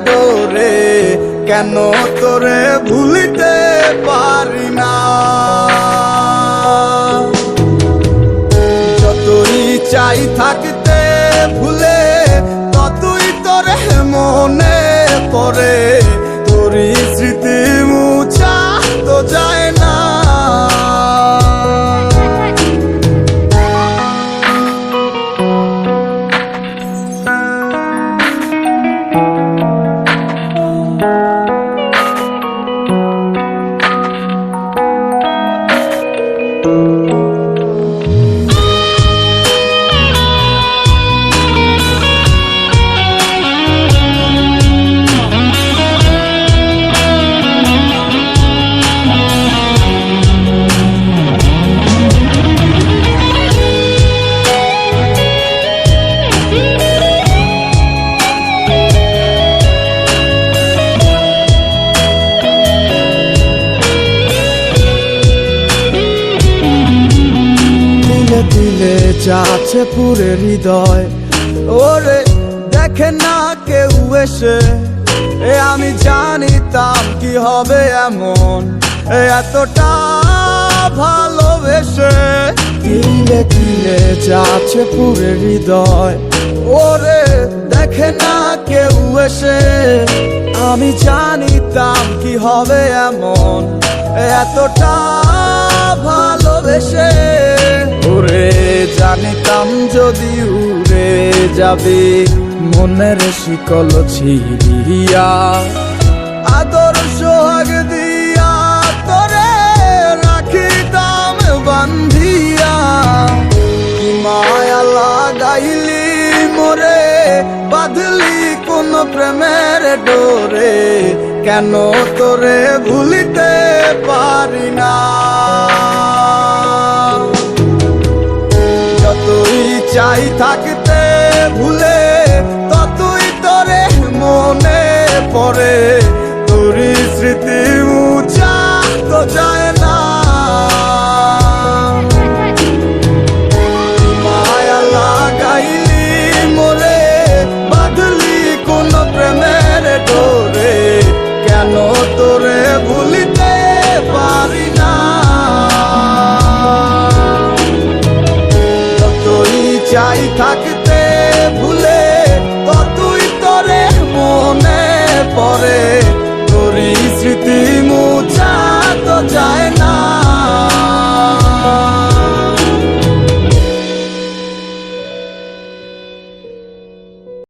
ডোরে, কেন তোরে ভুলিতে পারি না। যতই চাই থাকতে ভুলে, ততই তোরে মনে পড়ে। তোরই স্মৃতি মুছা তো যায় না। দিলে যাচ্ছে পুরে হৃদয়, ওরে দেখে না কেউ এসে। আমি জানিতাম কি হবে এমন, এতটা ভালোবেসে। দিলে দিলে যাচ্ছে পুরে হৃদয়, ওরে দেখে না কেউ এসে। আমি জানিতাম কি হবে এমন, এতটা ভালোবেসে। ওরে জানিতাম যদি উড়ে যাবে মনের শিকল ছিড়িয়া, আদর সোহাগ দিয়া তোরে রাখিতাম বান্ধিয়া। কি মায়া লাগাইলি মোরে, বাঁধলি কোন প্রেমের ডোরে, কেন তোরে ভুলিতে পারি না। যতই চাই থাকতে ভুলে, ততই তোরে মনে পড়ে। তোরই স্মৃতি মুছা তো যায় না। মায়া লাগাইলি মোরে, বাঁধলি কোন প্রেমের ডোরে, কেন তোরে ভুলিতে পারি না। চাই থাকতে ভুলে, ততই তোরে মনে পড়ে।